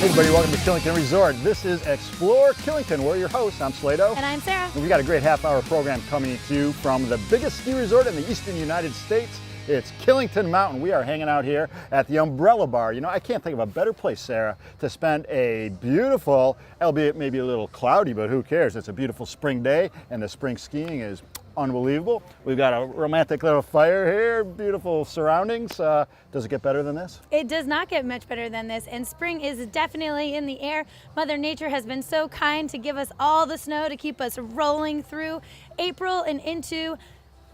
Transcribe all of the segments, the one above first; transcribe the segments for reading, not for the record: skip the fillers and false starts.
Hey everybody, welcome to Killington Resort. This is Explore Killington. We're your hosts. I'm Slato. And I'm Sarah. And we've got a great half-hour program coming to you from the biggest ski resort in the eastern United States. It's Killington Mountain. We are hanging out here at the Umbrella Bar. You know, I can't think of a better place, Sarah, to spend a beautiful, albeit maybe a little cloudy, but who cares? It's a beautiful spring day, and the spring skiing is unbelievable. We've got a romantic little fire here, beautiful surroundings. Does it get better than this? It does not get much better than this, and spring is definitely in the air. Mother Nature has been so kind to give us all the snow to keep us rolling through April and into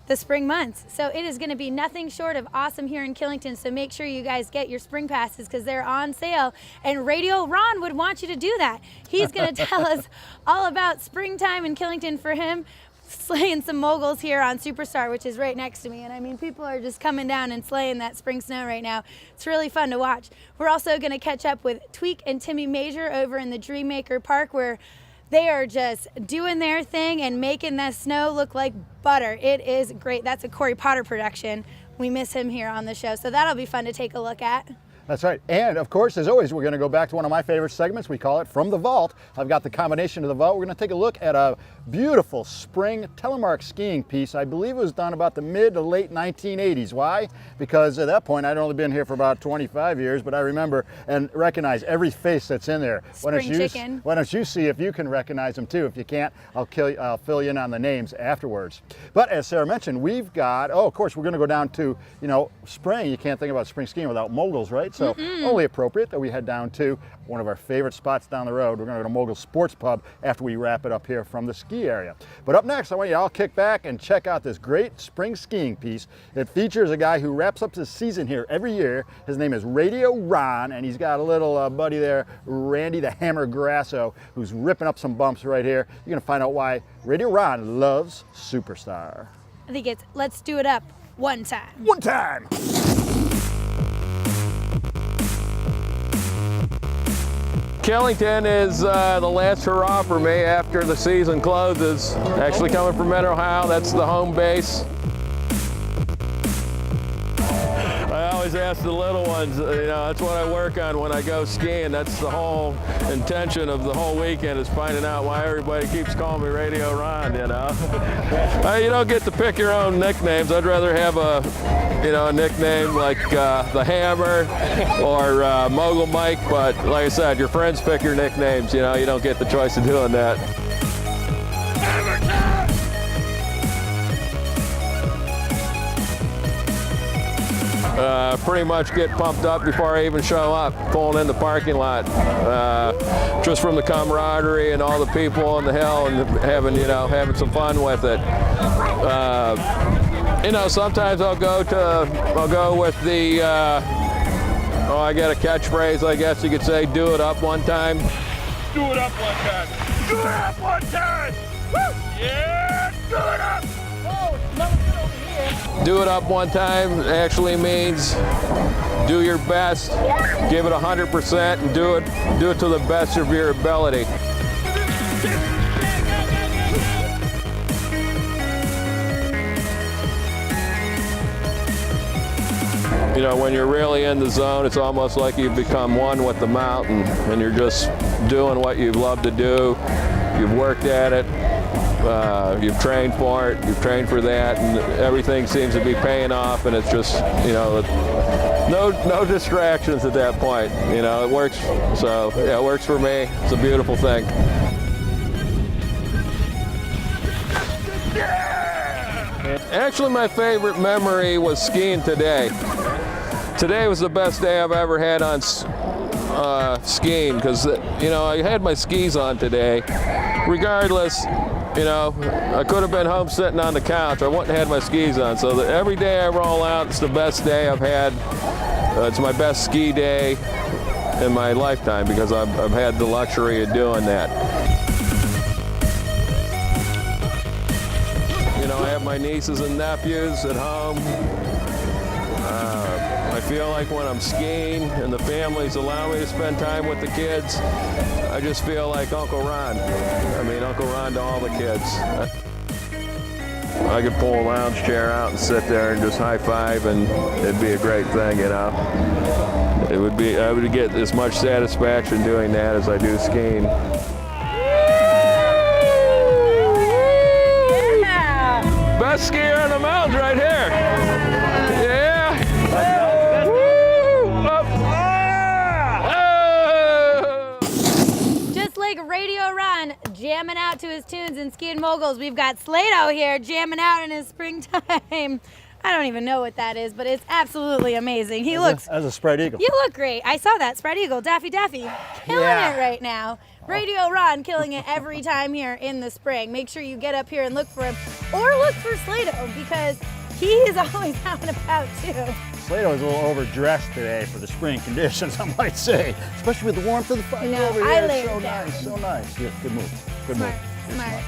the spring months. So it is going to be nothing short of awesome here in Killington. So make sure you guys get your spring passes because they're on sale. And Radio Ron would want you to do that. He's going to tell us all about springtime in Killington for him. Slaying some moguls here on Superstar, which is right next to me. And I mean, people are just coming down and slaying that spring snow right now. It's really fun to watch. We're also going to catch up with Tweak and Timmy Major over in the Dreammaker Park, where they are just doing their thing and making that snow look like butter. It is great. That's a Corey Potter production. We miss him here on the show. So that'll be fun to take a look at. That's right. And of course, as always, we're going to go back to one of my favorite segments. We call it From The Vault. I've got the combination of the vault. We're going to take a look at a beautiful spring telemark skiing piece. I believe it was done about the mid to late 1980s. Why? Because at that point, I'd only been here for about 25 years, but I remember and recognize every face that's in there. Why don't you see if you can recognize them too? If you can't, I'll fill you in on the names afterwards. But as Sarah mentioned, we've got, of course, we're going to go down to, spring. You can't think about spring skiing without moguls, right? So only appropriate that we head down to one of our favorite spots down the road. We're going to go to Moguls Sports Pub after we wrap it up here from the ski area. But up next, I want you all kick back and check out this great spring skiing piece. It features a guy who wraps up his season here every year. His name is Radio Ron, and he's got a little buddy there, Randy the Hammer Grasso, who's ripping up some bumps right here. You're going to find out why Radio Ron loves Superstar. I think it's Let's Do It Up One Time. One time! Killington is the last hurrah for me after the season closes. Actually coming from Mid Ohio, that's the home base. I always ask the little ones, that's what I work on when I go skiing. That's the whole intention of the whole weekend, is finding out why everybody keeps calling me Radio Ron, You don't get to pick your own nicknames. I'd rather have a nickname like the Hammer or Mogul Mike, but like I said, your friends pick your nicknames, you don't get the choice of doing that. Pretty much get pumped up before I even show up, pulling in the parking lot, just from the camaraderie and all the people on the hill and having some fun with it. Sometimes I'll go with the, I got a catchphrase, I guess you could say, do it up one time. Do it up one time. Do it up one time. Woo! Yeah, do it up. Oh, love it over here. Do it up one time actually means do your best, give it 100%, and do it to the best of your ability. When you're really in the zone, it's almost like you've become one with the mountain, and you're just doing what you love to do. You've worked at it, you've trained for it, you've trained for that, and everything seems to be paying off, and it's just, no distractions at that point. It works, so yeah, it works for me. It's a beautiful thing. Actually, my favorite memory was skiing today. Today was the best day I've ever had on skiing because, I had my skis on today. Regardless, I could have been home sitting on the couch. I wouldn't have had my skis on. So that every day I roll out, it's the best day I've had. It's my best ski day in my lifetime because I've had the luxury of doing that. I have my nieces and nephews at home. I feel like when I'm skiing and the families allow me to spend time with the kids, I just feel like Uncle Ron. Uncle Ron to all the kids. I could pull a lounge chair out and sit there and just high five, and it'd be a great thing, I would get as much satisfaction doing that as I do skiing. Yeah. Best skier on the mountains right here. Yeah. Just like Radio Ron jamming out to his tunes and skiing moguls, we've got Slato here jamming out in his springtime. I don't even know what that is, but it's absolutely amazing. He looks as a spread eagle. You look great. I saw that spread eagle, Daffy, killing it right now. Radio Ron killing it every time here in the spring. Make sure you get up here and look for him, or look for Slato because he is always out and about too. Slato is a little overdressed today for the spring conditions, I might say, especially with the warmth of the fire over here. I It's so laid down. nice, so nice. Yeah, good move. Good move. You're Smart.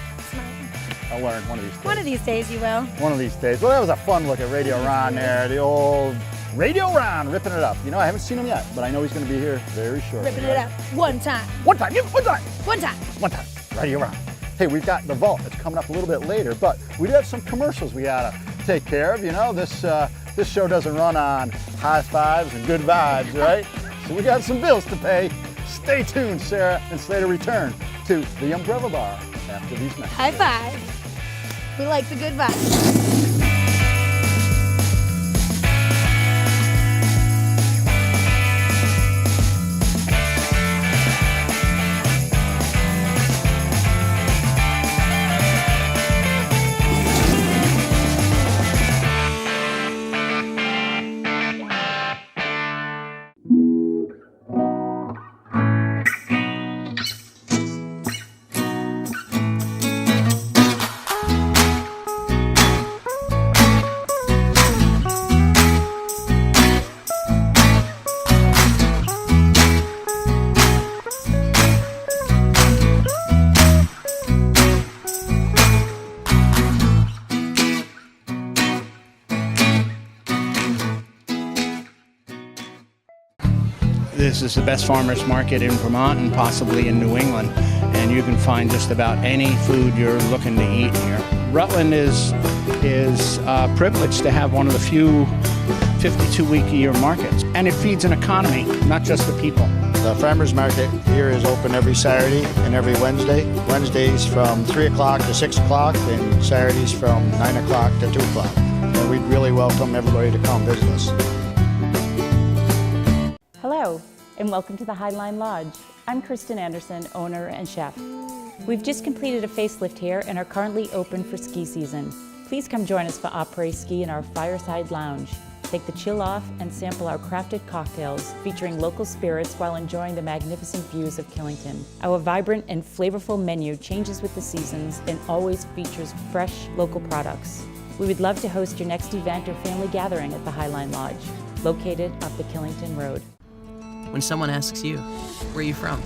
I'll learn one of these days. One of these days you will. One of these days. Well, that was a fun look at Radio Ron there. The old Radio Ron ripping it up. You know, I haven't seen him yet, but I know he's going to be here very shortly. Ripping it up. One time. One time. Yeah, one time. One time. One time. Radio Ron. Hey, we've got The Vault. It's coming up a little bit later, but we do have some commercials we got to take care of. You know, this show doesn't run on high fives and good vibes, right? So we got some bills to pay. Stay tuned, Sarah and Slater return to the Umbrella Bar after these messages. High five. We like the good vibes. This is the best farmers market in Vermont and possibly in New England, and you can find just about any food you're looking to eat here. Rutland is privileged to have one of the few 52-week-a-year markets, and it feeds an economy, not just the people. The farmers market here is open every Saturday and every Wednesday. Wednesdays from 3 o'clock to 6 o'clock, and Saturdays from 9 o'clock to 2 o'clock. And we'd really welcome everybody to come visit us. Hello, and welcome to the Highline Lodge. I'm Kristen Anderson, owner and chef. We've just completed a facelift here and are currently open for ski season. Please come join us for après-ski in our fireside lounge. Take the chill off and sample our crafted cocktails featuring local spirits while enjoying the magnificent views of Killington. Our vibrant and flavorful menu changes with the seasons and always features fresh local products. We would love to host your next event or family gathering at the Highline Lodge, located up the Killington Road. When someone asks you, where are you from?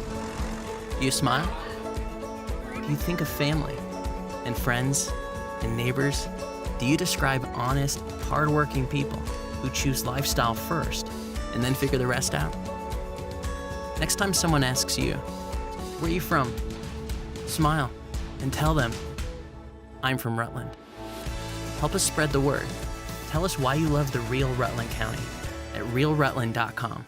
Do you smile? Do you think of family and friends and neighbors? Do you describe honest, hardworking people who choose lifestyle first and then figure the rest out? Next time someone asks you, where are you from? Smile and tell them, I'm from Rutland. Help us spread the word. Tell us why you love the real Rutland County at realrutland.com.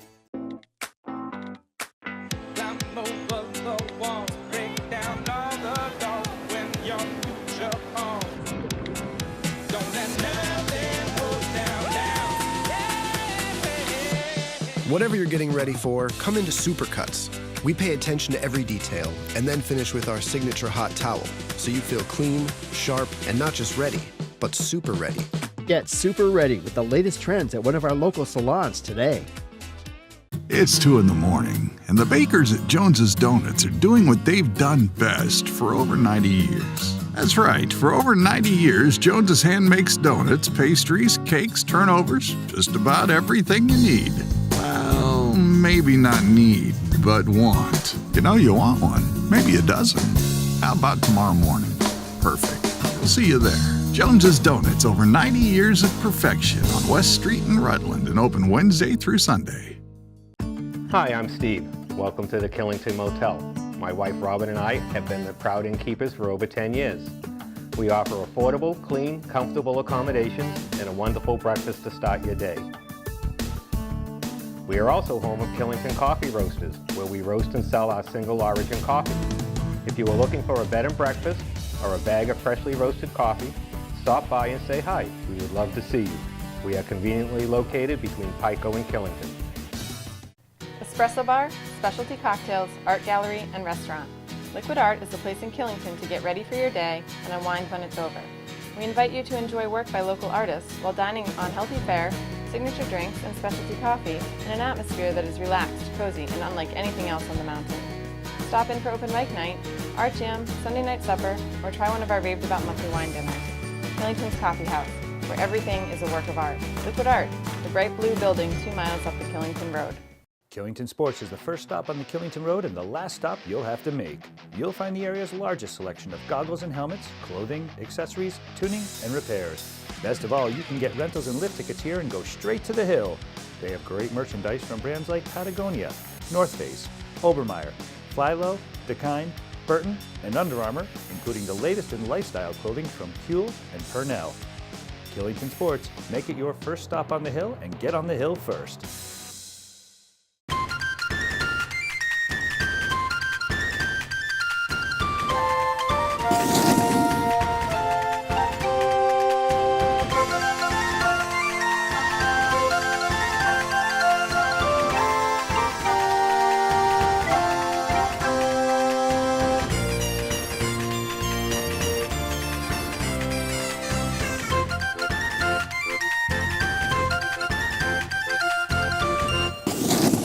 Whatever you're getting ready for, come into Supercuts. We pay attention to every detail and then finish with our signature hot towel, so you feel clean, sharp, and not just ready, but super ready. Get super ready with the latest trends at one of our local salons today. It's 2 in the morning, and the bakers at Jones's Donuts are doing what they've done best for over 90 years. That's right, for over 90 years, Jones's hand makes donuts, pastries, cakes, turnovers, just about everything you need. Well, maybe not need, but want. You know you want one, maybe a dozen. How about tomorrow morning? Perfect. We'll see you there. Jones's Donuts, over 90 years of perfection on West Street in Rutland and open Wednesday through Sunday. Hi, I'm Steve. Welcome to the Killington Motel. My wife Robin and I have been the proud innkeepers for over 10 years. We offer affordable, clean, comfortable accommodations and a wonderful breakfast to start your day. We are also home of Killington Coffee Roasters, where we roast and sell our single origin coffee. If you are looking for a bed and breakfast or a bag of freshly roasted coffee, stop by and say hi. We would love to see you. We are conveniently located between Pico and Killington. Espresso bar, specialty cocktails, art gallery, and restaurant. Liquid Art is the place in Killington to get ready for your day and unwind when it's over. We invite you to enjoy work by local artists while dining on healthy fare, signature drinks, and specialty coffee in an atmosphere that is relaxed, cozy, and unlike anything else on the mountain. Stop in for open mic night, art jam, Sunday night supper, or try one of our raved about monthly wine dinners. Killington's Coffee House, where everything is a work of art. Liquid Art, the bright blue building 2 miles up the Killington Road. Killington Sports is the first stop on the Killington Road and the last stop you'll have to make. You'll find the area's largest selection of goggles and helmets, clothing, accessories, tuning, and repairs. Best of all, you can get rentals and lift tickets here and go straight to the hill. They have great merchandise from brands like Patagonia, North Face, Obermeyer, Flylow, Dakine, Burton, and Under Armour, including the latest in lifestyle clothing from Kuhl and Purnell. Killington Sports, make it your first stop on the hill and get on the hill first.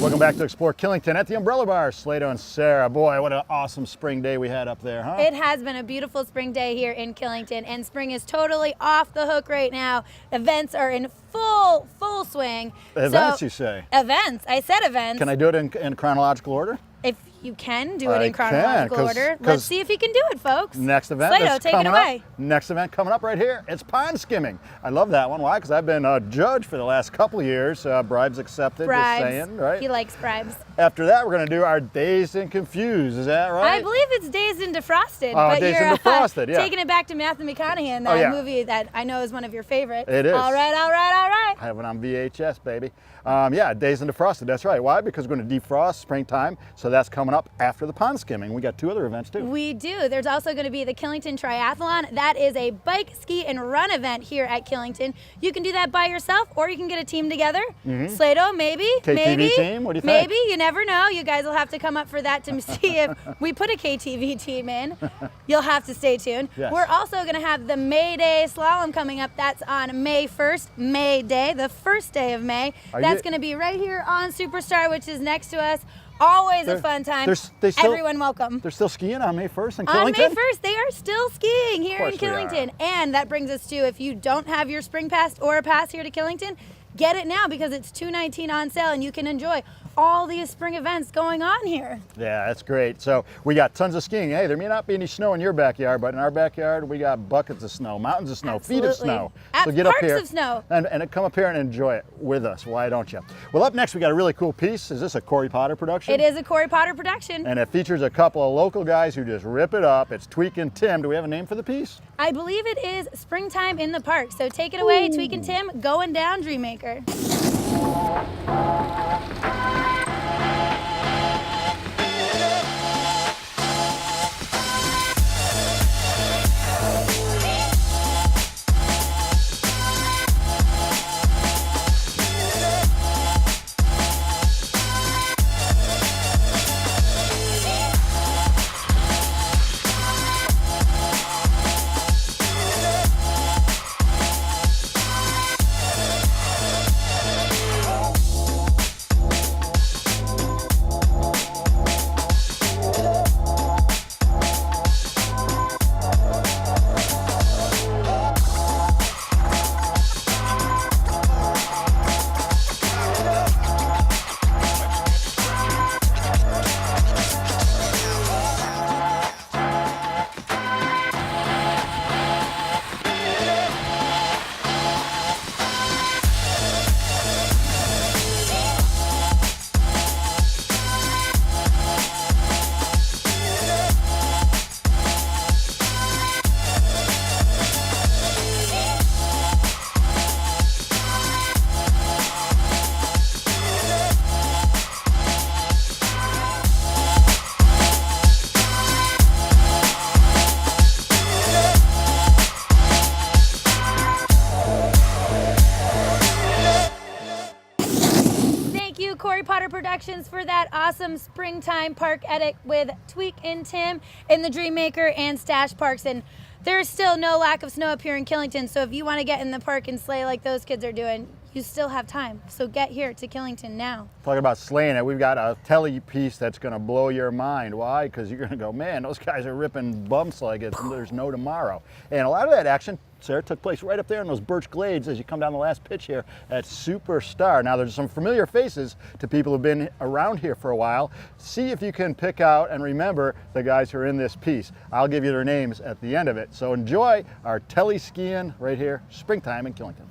Welcome back to Explore Killington at the Umbrella Bar. Slato and Sarah, boy, what an awesome spring day we had up there, huh? It has been a beautiful spring day here in Killington, and spring is totally off the hook right now. Events are in full swing. Events, you say? Events. I said events. Can I do it in chronological order? If you can do it in chronological can, order. Let's see if you can do it, folks. Next event Slato, take it away. Next event coming up right here. It's pond skimming. I love that one. Why? Because I've been a judge for the last couple of years. Bribes accepted. Bribes. Just saying, right? He likes bribes. After that, we're going to do our Dazed and Confused. Is that right? I believe it's Dazed and Defrosted. Oh, but Dazed you're and Defrosted, yeah. taking it back to Matthew McConaughey, that movie that I know is one of your favorites. It is. All right. I have it on VHS, baby. Yeah, Dazed and Defrosted, that's right. Why? Because we're going to defrost springtime, so that's coming up after the pond skimming. We got 2 other events too. We do. There's also going to be the Killington Triathlon. That is a bike, ski, and run event here at Killington. You can do that by yourself, or you can get a team together. Slato, maybe. KTV team, what do you think? Maybe, you never know. You guys will have to come up for that to see if we put a KTV team in. You'll have to stay tuned. Yes. We're also going to have the May Day Slalom coming up. That's on May 1st, May Day, the first day of May. That's going to be right here on Superstar, which is next to us. Always a fun time. Everyone welcome. They're still skiing on May 1st in Killington? On May 1st, they are still skiing here in Of course they Killington. And that brings us to, if you don't have your spring pass or a pass here to Killington, get it now because it's $2.19 on sale and you can enjoy all these spring events going on here. Yeah, that's great. So we got tons of skiing. Hey, there may not be any snow in your backyard, but in our backyard, we got buckets of snow, mountains of snow, feet of snow. So get up here of snow. and come up here and enjoy it with us. Why don't you? Well, up next, we got a really cool piece. Is this a Corey Potter production? It is a Corey Potter production. And it features a couple of local guys who just rip it up. It's Tweak and Tim. Do we have a name for the piece? I believe it is Springtime in the Park. So take it away, Tweak and Tim, going down Dreammaker. to Corey Potter Productions for that awesome springtime park edit with Tweak and Tim in the Dreammaker and Stash Parks. And there's still no lack of snow up here in Killington, so if you want to get in the park and sleigh like those kids are doing, you still have time. So get here to Killington now. Talking about slaying it, we've got a telly piece that's going to blow your mind. Why? Because you're going to go, man, those guys are ripping bumps like there's no tomorrow. And a lot of that action, Sarah, took place right up there in those birch glades as you come down the last pitch here at Superstar. Now, there's some familiar faces to people who've been around here for a while. See if you can pick out and remember the guys who are in this piece. I'll give you their names at the end of it. So enjoy our telly skiing right here, springtime in Killington.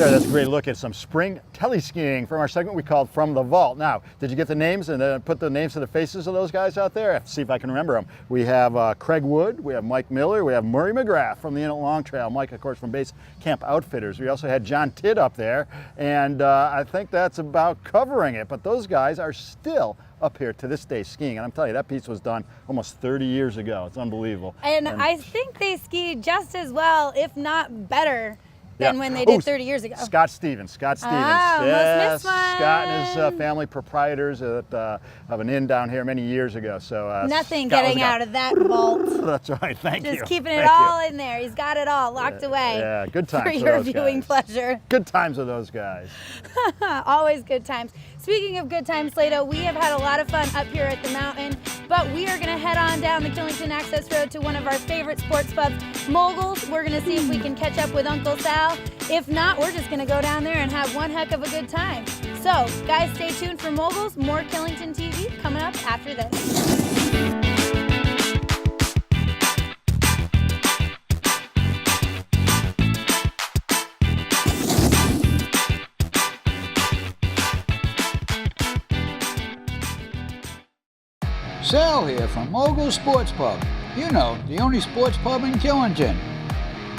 There, that's a great look at some spring teleskiing from our segment we called From The Vault. Now, did you get the names and put the names to the faces of those guys out there? I have to see if I can remember them. We have Craig Wood, we have Mike Miller, we have Murray McGrath from the Inlet Long Trail, Mike, of course, from Base Camp Outfitters. We also had John Tidd up there, and I think that's about covering it. But those guys are still up here to this day skiing, and I'm telling you, that piece was done almost 30 years ago. It's unbelievable. And I think they ski just as well, if not better, than when they did 30 years ago. Scott Stevens. Oh, Yes, Scott and his family proprietors of an inn down here many years ago. So nothing getting out of that vault. That's right. Thank you. Just keeping it all in there. He's got it all locked away. Yeah, good times for your viewing pleasure. Good times with those guys. Always good times. Speaking of good times, Slato, we have had a lot of fun up here at the mountain, but we are going to head on down the Killington Access Road to one of our favorite sports pubs, Moguls. We're going to see if we can catch up with Uncle Sal. If not, we're just going to go down there and have one heck of a good time. So, guys, stay tuned for Moguls. More Killington TV coming up after this. Sal here from Moguls Sports Pub. You know, the only sports pub in Killington.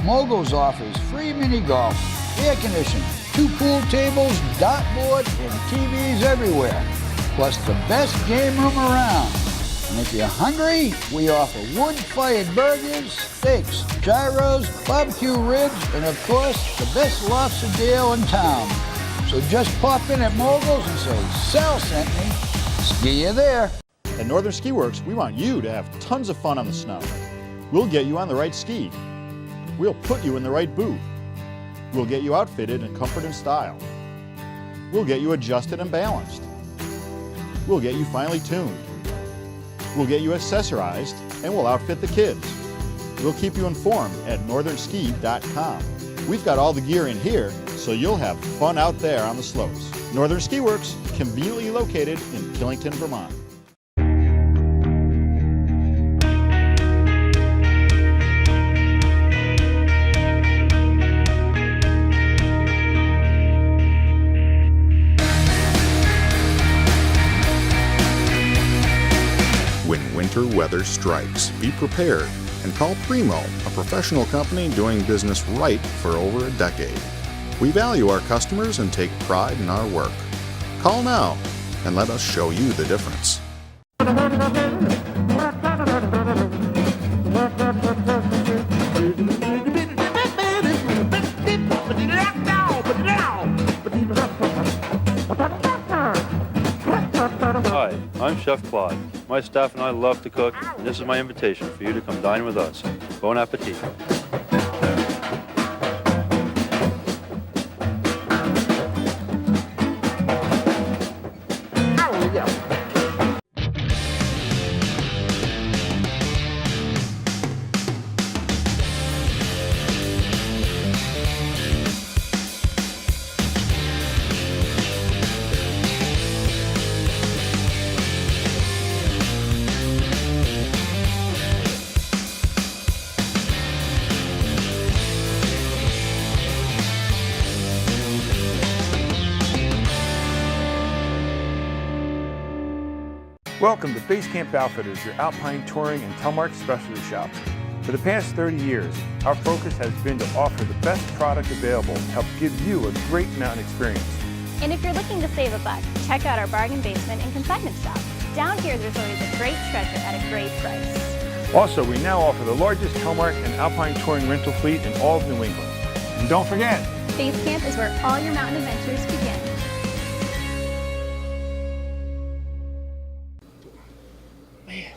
Moguls offers free mini golf, air conditioning, 2 pool tables, dartboard, and TVs everywhere. Plus the best game room around. And if you're hungry, we offer wood-fired burgers, steaks, gyros, barbecue ribs, and of course, the best lobster deal in town. So just pop in at Moguls and say, Sal sent me. See you there. At Northern Ski Works, we want you to have tons of fun on the snow. We'll get you on the right ski. We'll put you in the right boot. We'll get you outfitted in comfort and style. We'll get you adjusted and balanced. We'll get you finely tuned. We'll get you accessorized, and we'll outfit the kids. We'll keep you informed at northernski.com. We've got all the gear in here, so you'll have fun out there on the slopes. Northern Ski Works, conveniently located in Killington, Vermont. When winter weather strikes, be prepared and call Primo, a professional company doing business right for over a decade. We value our customers and take pride in our work. Call now and let us show you the difference. Hi, I'm Chef Claude. My staff and I love to cook, and this is my invitation for you to come dine with us. Bon appetit. Welcome to Base Camp Outfitters, your alpine touring and telemark specialty shop. For the past 30 years, our focus has been to offer the best product available to help give you a great mountain experience. And if you're looking to save a buck, check out our bargain basement and consignment shop. Down here, there's always a great treasure at a great price. Also, we now offer the largest telemark and alpine touring rental fleet in all of New England. And don't forget, Base Camp is where all your mountain adventures begin.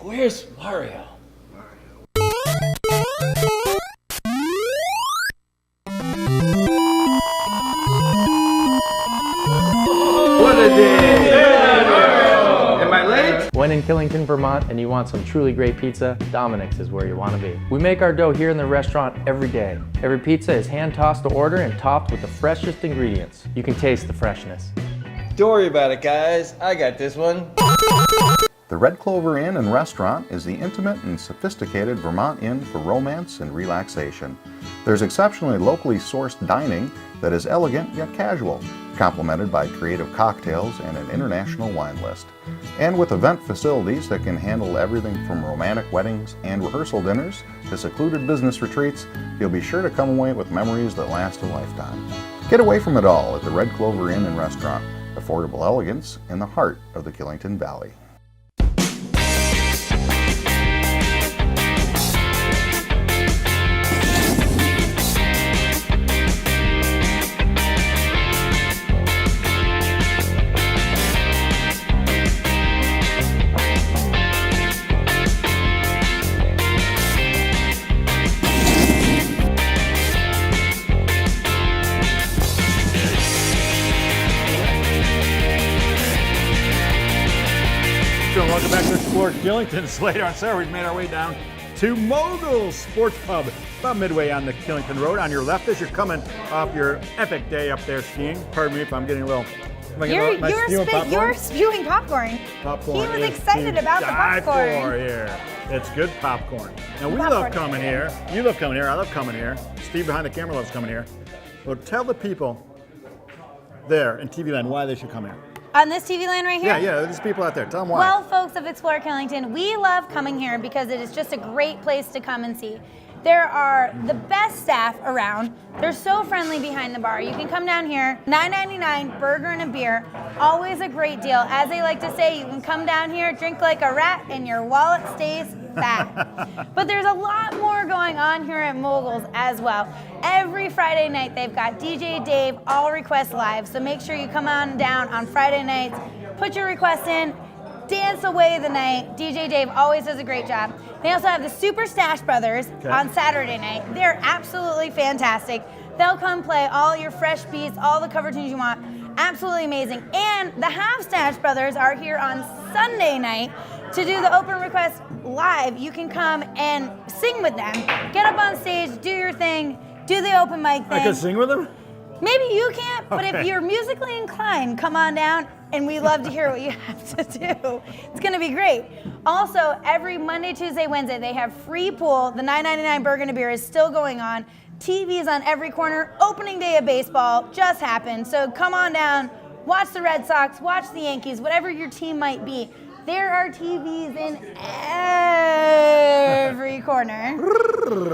Where's Mario? What a day! Am I late? When in Killington, Vermont, and you want some truly great pizza, Dominic's is where you want to be. We make our dough here in the restaurant every day. Every pizza is hand-tossed to order and topped with the freshest ingredients. You can taste the freshness. Don't worry about it, guys. I got this one. The Red Clover Inn and Restaurant is the intimate and sophisticated Vermont inn for romance and relaxation. There's exceptionally locally sourced dining that is elegant yet casual, complemented by creative cocktails and an international wine list. And with event facilities that can handle everything from romantic weddings and rehearsal dinners to secluded business retreats, you'll be sure to come away with memories that last a lifetime. Get away from it all at the Red Clover Inn and Restaurant, affordable elegance in the heart of the Killington Valley. Welcome back to Explore Killington. It's later on Saturday. We've made our way down to Moguls Sports Pub, about midway on the Killington Road. On your left as you're coming off your epic day up there skiing. Pardon me if I'm getting a little. You're spewing popcorn. Popcorn. He was excited about the popcorn. Here. It's good popcorn. Now we love coming here. You love coming here. I love coming here. Steve behind the camera loves coming here. Well, tell the people there in TV Land why they should come here. On this TV land right here? Yeah, there's people out there. Tell them why. Well, folks of Explore Killington, we love coming here because it is just a great place to come and see. There are the best staff around. They're so friendly behind the bar. You can come down here, $9.99, burger and a beer. Always a great deal. As they like to say, you can come down here, drink like a rat, and your wallet stays fat. But there's a lot more going on here at Moguls as well. Every Friday night, they've got DJ Dave, All Requests Live. So make sure you come on down on Friday nights, put your request in, dance away the night. DJ Dave always does a great job. They also have the Super Stash Brothers on Saturday night. They're absolutely fantastic. They'll come play all your fresh beats, all the cover tunes you want. Absolutely amazing. And the Half Snatch Brothers are here on Sunday night to do the open request live. You can come and sing with them. Get up on stage, do your thing, do the open mic thing. I can sing with them? Maybe you can't, but Okay. if you're musically inclined, come on down, and we love to hear what you have to do. It's gonna be great. Also, every Monday, Tuesday, Wednesday, they have free pool. The $9.99 Burgundy beer is still going on. TVs on every corner. Opening day of baseball just happened. So come on down, watch the Red Sox, watch the Yankees, whatever your team might be. There are TVs in every corner,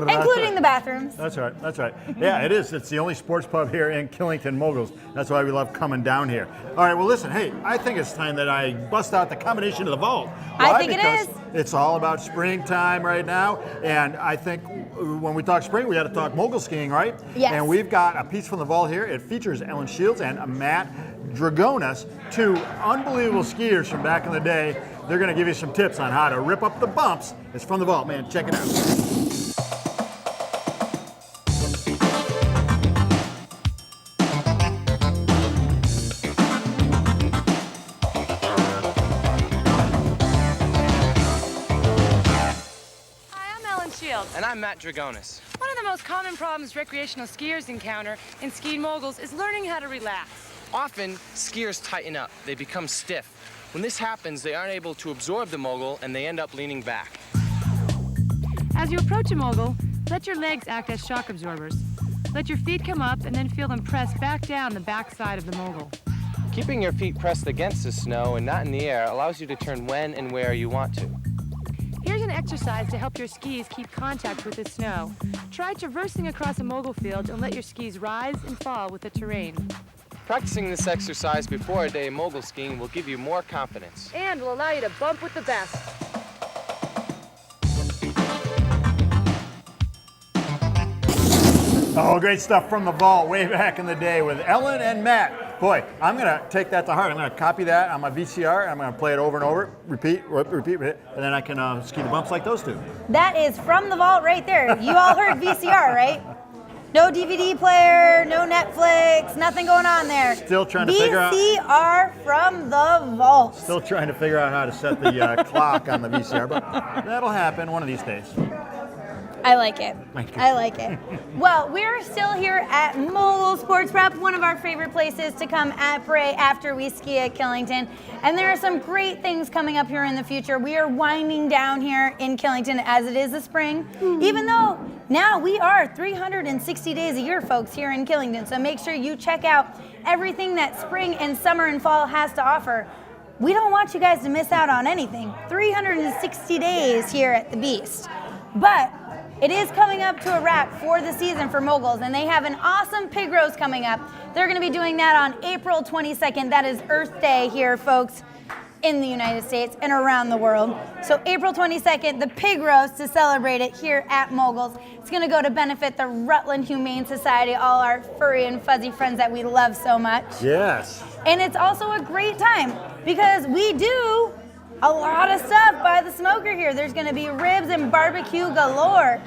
including the bathrooms. That's right, that's right. Yeah, it is. It's the only sports pub here in Killington, Moguls. That's why we love coming down here. All right, well, listen, hey, I think it's time that I bust out the combination of the vault. I think it because is. It's all about springtime right now, and I think when we talk spring, we got to talk mogul skiing, right? Yes. And we've got a piece from the vault here. It features Ellen Shields and Matt Dragonis, two unbelievable skiers from back in the day. They're going to give you some tips on how to rip up the bumps. It's from the vault, man. Check it out. And I'm Matt Dragonis. One of the most common problems recreational skiers encounter in skiing moguls is learning how to relax. Often, skiers tighten up. They become stiff. When this happens, they aren't able to absorb the mogul and they end up leaning back. As you approach a mogul, let your legs act as shock absorbers. Let your feet come up and then feel them press back down the backside of the mogul. Keeping your feet pressed against the snow and not in the air allows you to turn when and where you want to. Here's an exercise to help your skis keep contact with the snow. Try traversing across a mogul field and let your skis rise and fall with the terrain. Practicing this exercise before a day of mogul skiing will give you more confidence. And will allow you to bump with the best. Oh, great stuff from the vault way back in the day with Ellen and Matt. Boy, I'm going to take that to heart. I'm going to copy that on my VCR, and I'm going to play it over and over, repeat, and then I can ski the bumps like those two. That is from the vault right there. You all heard VCR, right? No DVD player, no Netflix, nothing going on there. Still trying to figure out. VCR from the vault. Still trying to figure out how to set the clock on the VCR, but that'll happen one of these days. I like it. Thank you. I like it. Well, we're still here at Moguls Sports Pub, one of our favorite places to come at Bray after we ski at Killington. And there are some great things coming up here in the future. We are winding down here in Killington as it is the spring, even though now we are 360 days a year, folks, here in Killington. So make sure you check out everything that spring and summer and fall has to offer. We don't want you guys to miss out on anything. 360 days here at the Beast. But it is coming up to a wrap for the season for Moguls, and they have an awesome pig roast coming up. They're going to be doing that on April 22nd. That is Earth Day here, folks, in the United States and around the world. So April 22nd, the pig roast to celebrate it here at Moguls. It's going to go to benefit the Rutland Humane Society, all our furry and fuzzy friends that we love so much. Yes. And it's also a great time because we do a lot of stuff by the smoker here. There's going to be ribs and barbecue galore.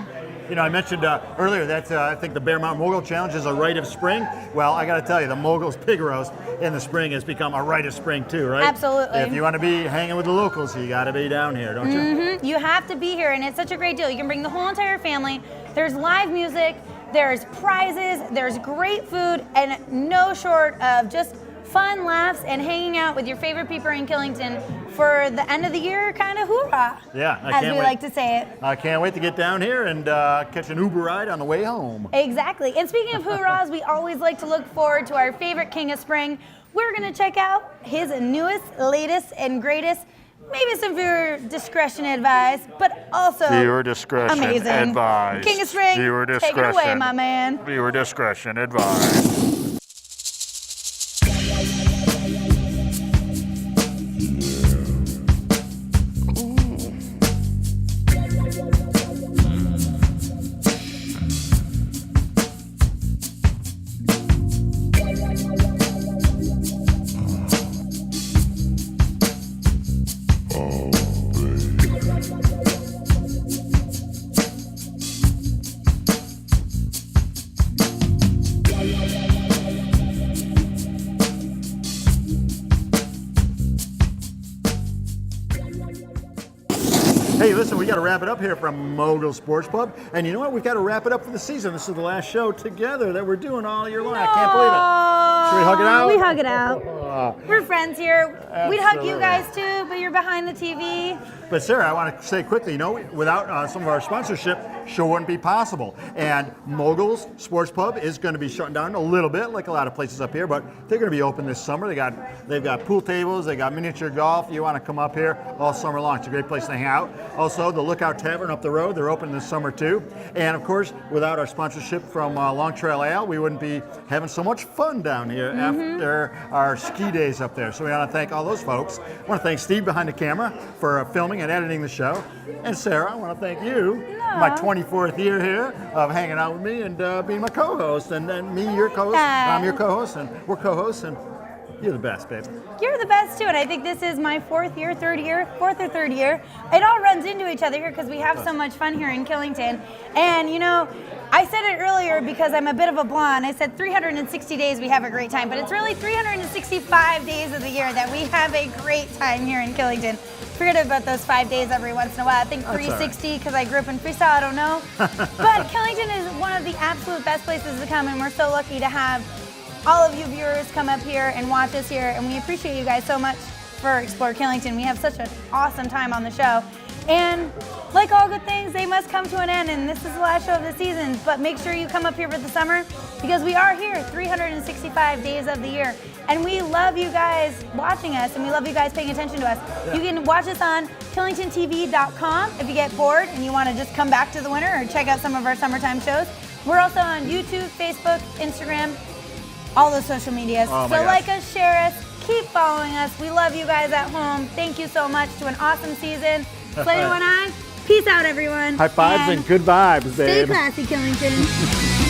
You know, I mentioned earlier that I think the Bear Mountain Mogul Challenge is a rite of spring. Well, I got to tell you, the Moguls Pig Roast in the spring has become a rite of spring too, right? Absolutely. If you want to be hanging with the locals, you got to be down here, don't you? Mm-hmm. You have to be here, and it's such a great deal. You can bring the whole entire family. There's live music, there's prizes, there's great food, and no short of just fun laughs and hanging out with your favorite people in Killington for the end of the year kind of hoorah. Yeah, I as can't we wait. like to say it. I can't wait to get down here and catch an Uber ride on the way home. Exactly. And speaking of hoorahs, we always like to look forward to our favorite King of Spring. We're going to check out his newest, latest, and greatest. Maybe some viewer discretion advised, but also Viewer discretion amazing. advised. King of Spring, Viewer take it away, discretion. my man. Viewer discretion advised. Hey, listen, we got to wrap it up here from Moguls Sports Pub. And you know what? We've got to wrap it up for the season. This is the last show together that we're doing all year long. I can't believe it. Should we hug it out? We hug it out. We're friends here. We'd hug you guys too, but you're behind the TV. But Sarah, I want to say quickly, you know, without some of our sponsorship, show wouldn't be possible. And Moguls Sports Pub is going to be shutting down a little bit, like a lot of places up here, but they're going to be open this summer. They've got pool tables, they got miniature golf. You want to come up here all summer long. It's a great place to hang out. Also, the Lookout Tavern up the road, they're open this summer too. And of course, without our sponsorship from Long Trail Ale, we wouldn't be having so much fun down here after our ski days up there. So we want to thank all those folks. I want to thank Steve behind the camera for filming and editing the show. And Sarah, I want to thank you, my 24th year here of hanging out with me and being my co-host. And then me, your co-host, I'm your co-host, and we're co-hosts, and you're the best, babe. You're the best too, and I think this is my fourth or third year. It all runs into each other here because we have so much fun here in Killington. And you know, I said it earlier because I'm a bit of a blonde. I said 360 days we have a great time, but it's really 365 days of the year that we have a great time here in Killington. Forget about those 5 days every once in a while. I think 360 because I grew up in Freestyle, I don't know. But Killington is one of the absolute best places to come, and we're so lucky to have all of you viewers come up here and watch us here, and we appreciate you guys so much for Explore Killington. We have such an awesome time on the show. And like all good things, they must come to an end, and this is the last show of the season. But make sure you come up here for the summer because we are here 365 days of the year. And we love you guys watching us, and we love you guys paying attention to us. Yeah. You can watch us on KillingtonTV.com if you get bored and you want to just come back to the winter or check out some of our summertime shows. We're also on YouTube, Facebook, Instagram, all those social medias. So like us, share us, keep following us. We love you guys at home. Thank you so much to an awesome season. Play one on. Peace out, everyone. High fives and good vibes, babe. Stay classy, Killington.